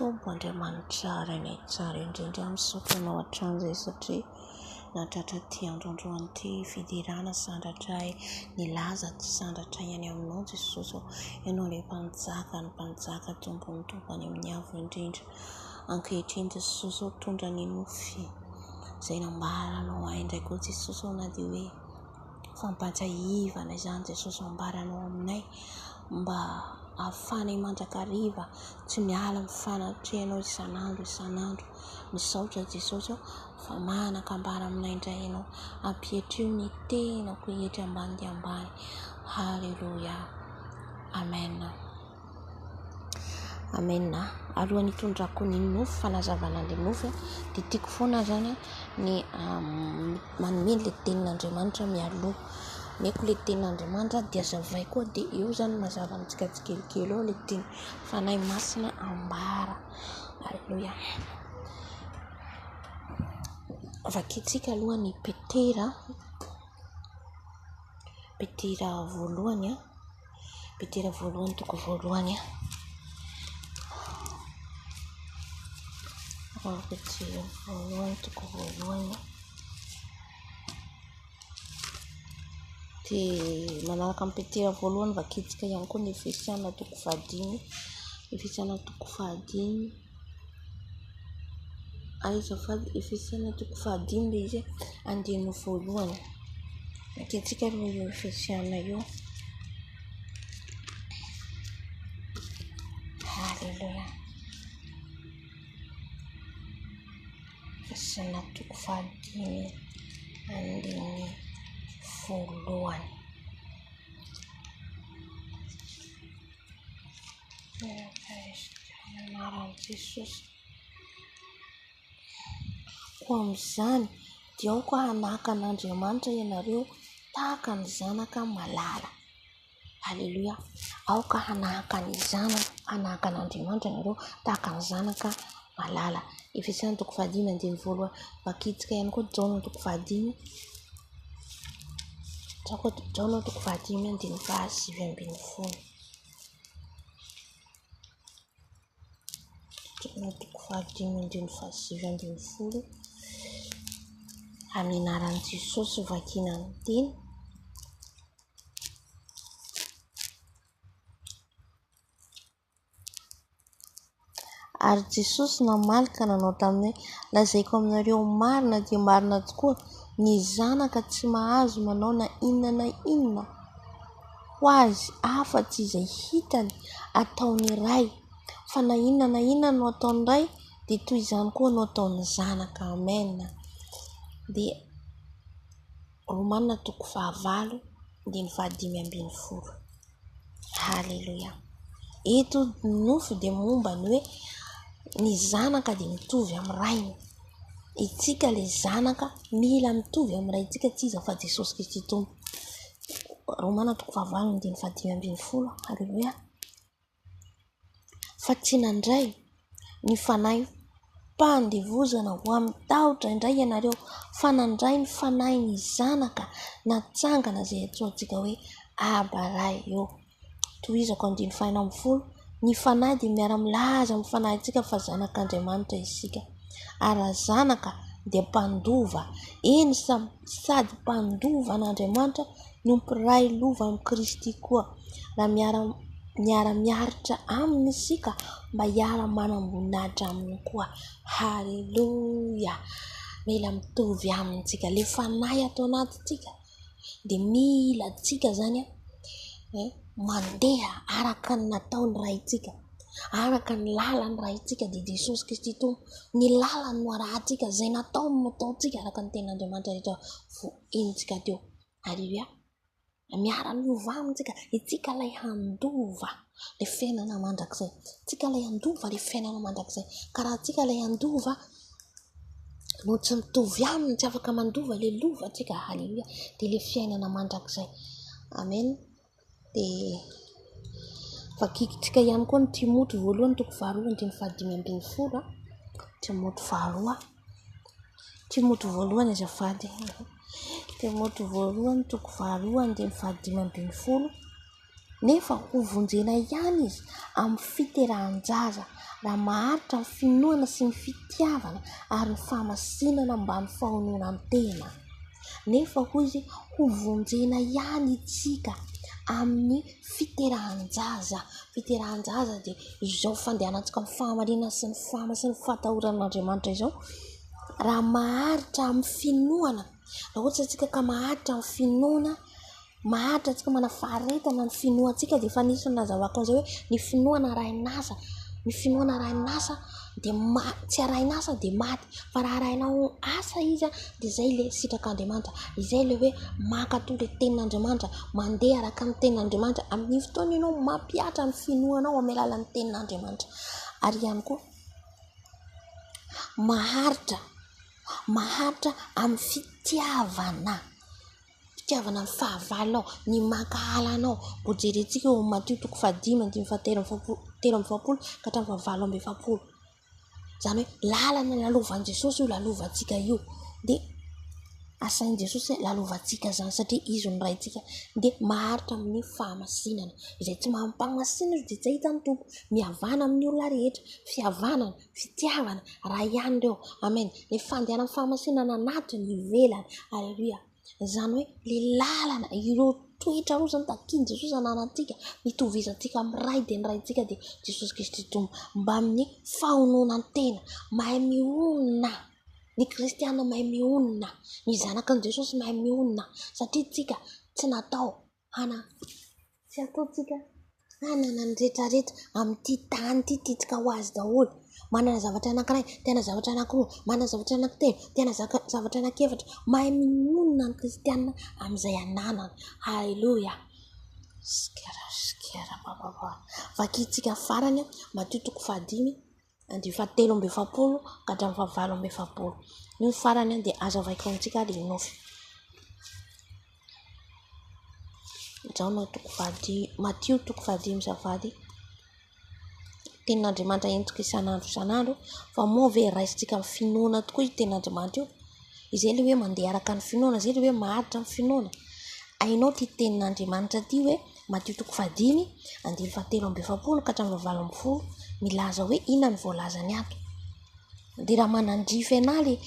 Tompo Andriamanitra iray tsara indrindra misaotanao hatramin'izay satria nahatratra ty androandro an'ity fidirana sandratray nilaza tsy sandratra ihany aminao Jesosy. Ianao ilay mpanjaka ny mpanjaka tompony tompo any amin'ny avo indrindra. Ankehitriny Jesosy tondra ny nofy izay nambaranao ahy indray koa Jesosy na dia hoe fampatahivana izany Jesosy ambaranao aminay mba ahafanay mandrakariva tsy miala mifanatrehanao isanandro misaotra Jesosy fa manakambara aminay indray ianao ampietrio ny tenako ehetry ambany dia ambany. Halleluja, amen. Alohan'ny hitondrako ny nofy fanazavana ny nofy dia tiako foana zany ny manome le tenin'Andriamanitra mialoha. Meko le tenin'Andriamanitra dia azavay koa dia eo zany mazava amintsika tsikelikely eo le teny fanahy masina ambara. Halleluja. Vakitsika aloha ny Petera voalohany Petera voalohany toko voalohany Petera voalohany toko voalohany dia manaraka amin'ny Petera voalohany vakitsika ihany koa ny Efesiana toko 5 Efesiana toko 5 Efesiana toko 5 le izy andino voalohany vakitsika aloha io Efesiana io. Halleluja. Efesiana toko 5 andino voalohany. Jesosy ko amin'izany dia aoka hanaka an'Andriamanitra ianareo tahaka ny zanaka malala. Halleluja. Aoka hanaka an'Andriamanitra ianareo tahaka ny zanaka malala. Efesiana toko 5 andiny voalohany vakitsika ihany koa Jaona toko 5 Jaona toko 5 andiny 7:10. Jaona toko 5 andiny 7:10 amin'ny anaran'i Jesosy vakiana ny teny. Ary Jesosy namalaka nanao taminay lazaiko aminareo marina dia marina tokoa ny zanaka tsy mahazo manao na inona ho azy afa-tsy izay hitany ataony iray, fa na inona no ataony iray dia toy izany koa no ataony zanaka. Amen. Dia Romanina toko 9 andiny 5:10. Halleluja. Eto nofy dia momba ny hoe ny zanaka dia mitovy amin'ny rainy. Itsika le zanaka mila mitovy amin'ny ray itsika tsy iza fa Jesosy Kristy Tompo. Romana toko 9 andiny 5:10. Halleluja. Fa tsy nandray ny fanahy mpandevozana ho amin'ny tahotra indray ianareo, fa nandray ny fanahy ny zanaka natsangana izay atsoantsika hoe Aba eo. Tohizako andiny 5:10. Ny fanahy dia miara-milaza amin'ny fanahintsika fa zanak'Andriamanitra isika. Ary zanaka dia mpandova, eny sady mpandova an'Andriamanitra no mpiray lova amin'ny Kristy koa, raha miara-miaritra aminy isika mba hiara-manam-boninahitra aminy koa. Halleluja. Mila mitovy amintsika le fanahy atao anatintsika dia mila tsika zany mandeha araka ny nataony raintsika, araka ny lalany raintsika dia Jesosy Kristy Tompo. Ny lalany no arahantsika, izay nataony no ataontsika araka ny ten'Andriamanitra rehetra voentsika teo. Halleluja. Miara-miova amintsika itsika ilay handova le fiainana mandrakizay, tsika ilay handova le fiainana mandrakizay. Ka raha tsika ilay handova no tsy mitovy aminy, tsy afaka mandova le lova tsika. Halleluja. Dia le fiainana mandrakizay. Amen. Dia vakitsika ihany koa ny Timoty voalohany toko 2 andiny 5:10. Timoty voalohany azafady. Timoty voalohany toko 2 andiny 5:10. nefa ho vonjena ihany izy amin'ny fiterahan-jaza raha maharitra ny finoana sy ny fitiavana ary ny famasinana mba ny fahonoana ny tena. Nefa hoy izy ho vonjena ihany itsika amin'ny fiterahan-jaza. Fiterahan-jaza dia izao fandehanantsika amin'ny fahamarinana sy ny fatahoran'Andriamanitra izao. Raha maharitra amin'ny finoana, raha ohatra antsika ka maharitra amin'ny finoana, maharitra antsika manafaharetana ny finoantsika dia efa nisy nazavako an'izay hoe ny finoana arahinasa. Ny finoana arahinasa dia tsy arahinasa dia maty, fa raha arahinao asa izy dia izay le sitrak'Andriamanitra, izay le hoe makatao le tenin'Andriamanitra, mandeha araka ny tenin'Andriamanitra. Amin'ny fotoana ianao mampiatra ny finoanao amin'ny alalan'ny tenin'Andriamanitra. Ary ihany koa maharitra amin'ny fitiavana ny fahavalonao, ny mankahalanao. Mbo jerentsika eo Matio 5:7-7 ka hatramin'ny 7. Zany hoe lalana lalovan'i Jesosy io lalovantsika io, dia asain'i Jesosy lalovantsika zany satria izy no raintsika. Dia maharitra amin'ny fahamasinana, izay tsy mampahamasina dia tsy ahita ny tompo. Mihavana amin'ny olona rehetra, fihavanana, fitiavana, raha ihany ireo. Amen. Le fandehanana amin'ny fahamasinana anaty ny ivelany. Aleluia. Zany hoe le lalana, ireo toetra roa zany takiany Jesosy ananantsika, mitovizantsika amin'ny ray dia ny raintsika dia Jesosy Kristy tompo, mba amin'ny fahonoana ny tena. Mahay mionona ny kristiana, mahay mionona ny zanaka ny Jesosy, mahay mionona satria tsika tsy ataontsika hanana ny rehetrarehetra amin'ity tany ity tsika ho azy daholo. Manana zavatra anankiray, tena zavatra anankiroa, manana zavatra anankitelo, tena zavatra anankefatra. Mahay mionona ny kristiana amin'izay ananana. Halleluja. Skera bababa. Vakitsika farany Matio 5:7-7 ka hatramin'ny 7. Io farany dia azo vaikaontsika dia nofy. Matio 5:7. Tenin'Andriamanitra entika isanandro fa moa ve raisintsika amin'ny finoana tokoa io tenin'Andriamanitra io. Izay le hoe mandeha araka ny finoana, izay le hoe maharitra ny finoana. Ainao ty tenin'Andriamanitra ty hoe Matio 5:7-7 ka hatramin'ny 8 milaza hoe inona ny voalazany ato. Dia raha manandrify anah le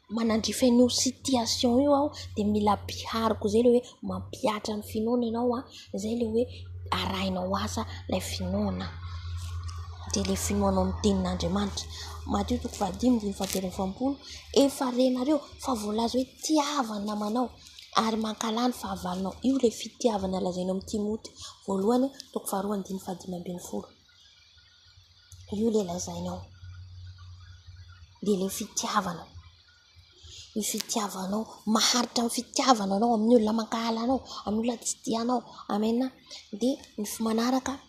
manandrify an'io situation io aho dia mila pihariko izay le hoe mampiatra ny finoana ianao izay le hoe arahinao asa ilay finoana. Dia le finoanao amin'ny tenin'Andriamanitra. Matio 5:7 efa renareo fa voalaza hoe tiavana namanao ary mankalany fahavalonao. Io le fitiavana lazainao amin'ny Timoty 1:2-5. Io le lazainao. Dia le fitiavana. Ny fitiavanao, maharitra amin'ny fitiavananao amin'ny olona mankahalanao, amin'ny olona tsy tianao. Amen. Dia ny manaraka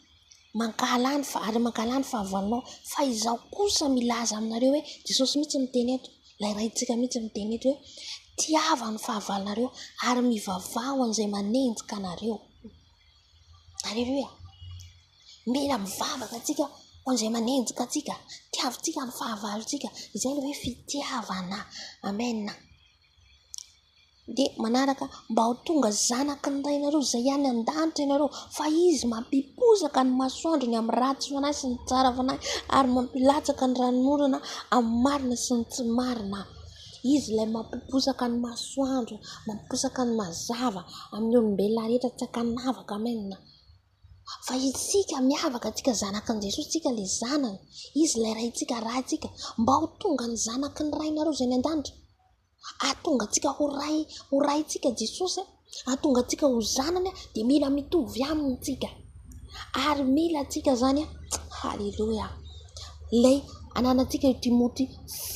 mankalany ary mankalany fahavalonao. Fa izao kosa milaza aminareo hoe Jesosy mihitsy miteny eto, ilay raintsika mihitsy miteny eto hoe tiava ny fahavalonareo ary mivavaha ho an'izay manenjika anareo. Aleluia. Mila mivavaka antsika ho an'izay manenjika antsika, tiavintsika ny fahavalontsika, izay le hoe fitiavana. Amen. Dia manaraka mba ho tonga zanaky ny rainareo izay ihany an-danitra ianareo, fa izy mampiposaka ny masoandro ny amin'ny ratsy fanahy sy ny tsara fanahy ary mampilatsaka ny ranon'orana amin'ny marina sy ny tsy marina. Izy ilay mampiposaka ny masoandro, mampiposaka ny mazava amin'ny olombelona rehetra tsy akanavaka. Amen. Fa itsika miavaka, tsika zanaky ny Jesosy, tsika le zanany, izy ilay raintsika raintsika, mba ho tonga ny zanaky ny rainareo izay ny an-danitra. Atonga tsika ho raintsika Jesosy, atonga tsika ho zanany dia mila mitovy aminy tsika. Ary mila tsika zany halleluja. Ilay ananantsika io Timoty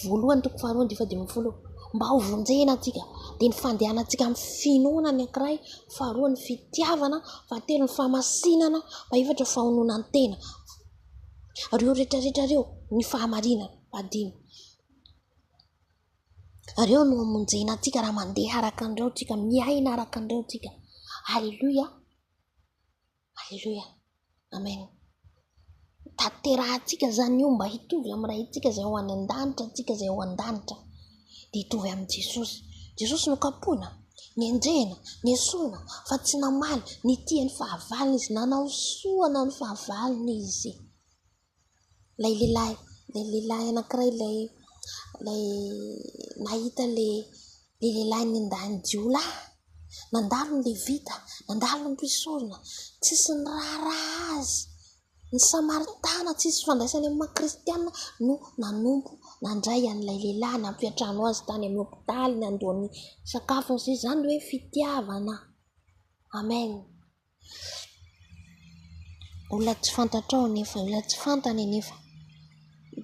1:2-10 mba ho vonjena tsika. Dia ny fandehanantsika amin'ny finoana ny ankiray, 2 ny fitiavana, 3 ny fahamasinana, 4 fahonoana ny tena. Reo rehetrarehetra reo ny fahamarinana, 5. Reo no hamonjena antsika raha mandeha araka an'ireo tsika, miaina araka an'ireo tsika. Halleluja. Halleluja. Amen. Tanterahantsika zany io mba hitovy amin'ny raintsika izay ho any an-danitra, antsika izay ho an-danitra dia hitovy amin'ny Jesosy. Jesosy no kapoana. ny endrena ny esoina fa tsy namaly ny tia ny fahavalina izy nanao soana ny fahavalina izy. Lay lehilahy anankiray lay nahita le lehilahy ny andanjiola nandalo ny levita nandalo ny mpisorona tsisy ny raharaha azy ny samaritana tsisy fandraisany amin'ny makristianina no nanompo nandray an'ilay lehilahy nampiatrano azy tany amin'ny hopitaly ny andohan'ny sakafony sy izany hoe fitiavana. Amen. Olona tsy fantatrao nefa olona tsy fantany nefa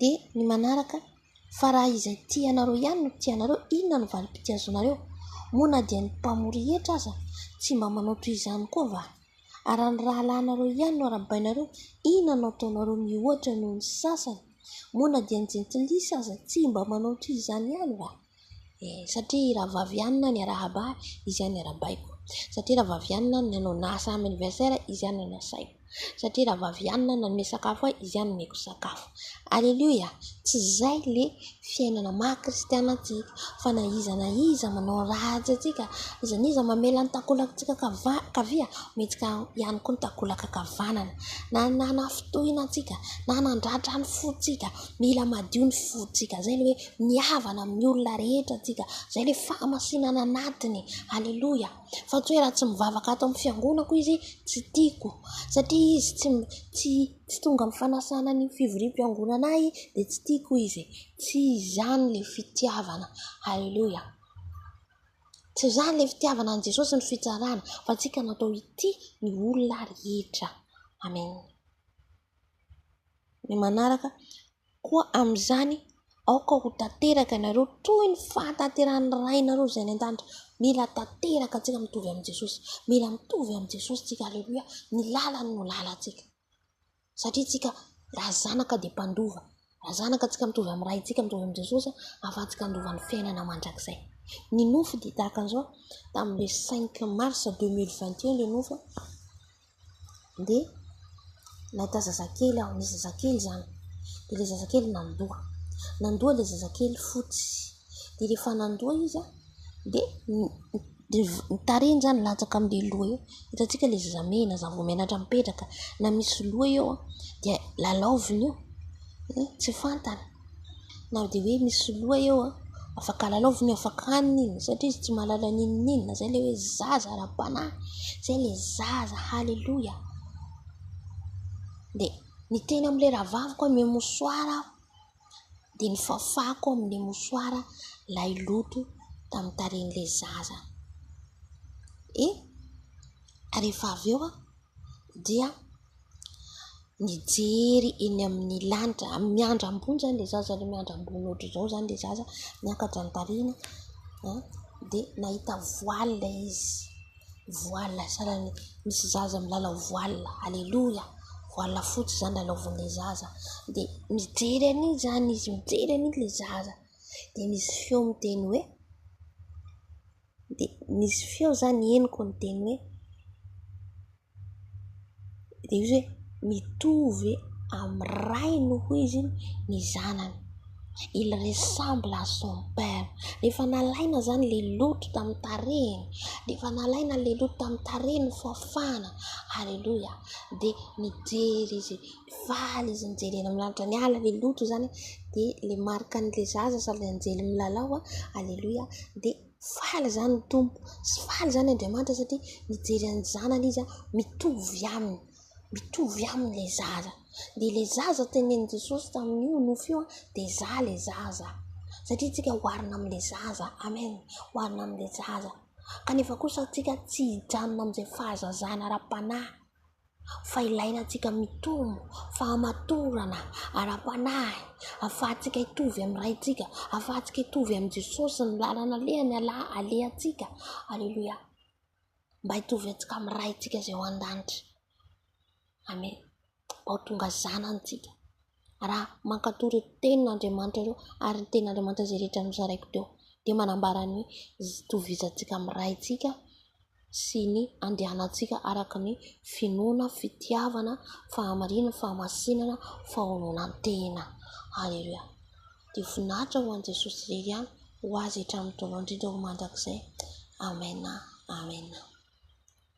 dia ny manaraka fa raha izay tianareo ihany no tianareo inona no valim-pitiazonareo moa na dia ny mpamory hetra aza tsy mba manao toy izany koa va ary ny rahalanareo ihany no arabainareo inona no ataonareo mihoatra noho ny sasany moa na dia ny jentilisa aza tsy mba manao toy izany ihany va satria raha vavianina ny arahaba izy ihany ny arabaiko satria raha vavianina ny anao nasa amin'ny anniversaire izy ihany ny asaiko satria raha vavianina na nome sakafo ahy izy ihany nomeko sakafo. Alleluia. Tsy zay le fiainana maha-kristiana antsika fa na iza manao ratsy atsika iza mamela ny takolakantsika kavia metsika ihany koa ny takolaka kavanana na nanafotohina atsika na nandratra ny fotsika mila madio ny fotsika zay le hoe mihavana amin'ny olona rehetra atsika zay le fahamasinana anatiny. Alleluia. Fa tsy hoe raha tsy mivavaka ato amin'ny fiangonako izy tsy tiako satria izy tsy tonga amin'ny fanasana ny fivorim-piangonana ahy dia tsy tiako izy tsy izany le fitiavana. Halleluia. Tsy izany le fitiavana an' Jesosy ny fitsarana fa tsika natao ity ny olona rehetra. Amen. Ny manaraka koa amin'izany aoka ho tanteraka ianareo toy ny fahatanteran'ny rainareo izay ny an-danitra. Mila tanteraka antsika mitovy amin'i Jesosy, mila mitovy amin'i Jesosy tsika. Alleluia. Ny lalany no lalantsika satria tsika raha zanaka dia mpandova, raha zanaka tsika mitovy amin'ny ray tsika mitovy amin'i Jesosy ahafahantsika andova ny fiainana mandrakizay. Ny nofo dia tahaka an'izao tamin'le 5 mars 2021 le nofo dia nahita zazakely aho, nisy zazakely izany dia ilay zazakely nandoha ilay zazakely fotsy dia rehefa nandoha izy dia nitariny izany latsaka amin'ilay loha eo. Hitantsika ilay zazamena zavomenatra mipetraka na misy loha eo dia lalaoviny io tsy fantany na dia hoe misy loha eo afaka lalaoviny afaka aniny satria izy tsy mahalala ninina zay le hoe zaza ara-panahy zay le zaza. Halleluia. Dia niteny amin'ilay rahavaviko mihamosoara dia nifafako amin'ilay mosoara lay loto tamin'ny tarehin'ilay zaza. Rehefa avy eo dia nijery eny amin'ny lanitra miandra ambony zany le zaza le miandra ambony ohatra izao zany le zaza miakatra ny tarehiny dia nahita voile izy, voile sarany misy zaza milala voile. Alleluia. Voile fotsy zany lalaovin'ilay zaza dia mijery an'iny zany izy, mijery an'iny le zaza dia misy feo miteny hoe dia misy feo zany henoko ny teny hoe dia izy hoe mitovy amin'ny ray noho izy ny zanany, il ressemble à son père. Rehefa nalaina zany le loto tamin'ny tarehiny, rehefa nalaina le loto tamin'ny tarehiny fafana. Halleluia. Dia nijery izy faly izy nijery eny amin'ny lanitra, ny ala le loto zany dia le marika an'ilay zaza sady anjely milalao. Halleluia. Dia faly zany ny tompo sy faly zany Andriamanitra satria nijery ny zanany izy mitovy amin'ilay zaza. Dia ilay zaza tenenin' Jesosy tamin'io nofo io dia izaho ilay zaza satria tsika hoarina amin'ilay zaza. Amen. Hoarina amin'ilay zaza kanefa kosa tsika tsy hijanona amin'izay fahazazana ara-panahy fa ilaina tsika mitombo fahamatorana ara-panahy ahafahantsika hitovy amin'ny raintsika, ahafahantsika hitovy amin'i Jesosy ny lalana alehany alehantsika. Alleluia. Mba hitovy antsika amin'ny raintsika izay ho an-danitra. Amen. Mba ho tonga zanantsika raha mankatory tenin'Andriamanitra ireo ary ny tenin'Andriamanitra izay rehetra nozaraiko teo dia manambara ny hitovizantsika amin'ny raintsika sy ny andehanantsika araka ny finoana, fitiavana, fahamarina, fahamasinana, fahononantena. Halleluia. Dia voninahitra ho an'i Jesosy irery ihany ho azy hatramin'ny taona indrindra ho mandrakizay. amena, amena.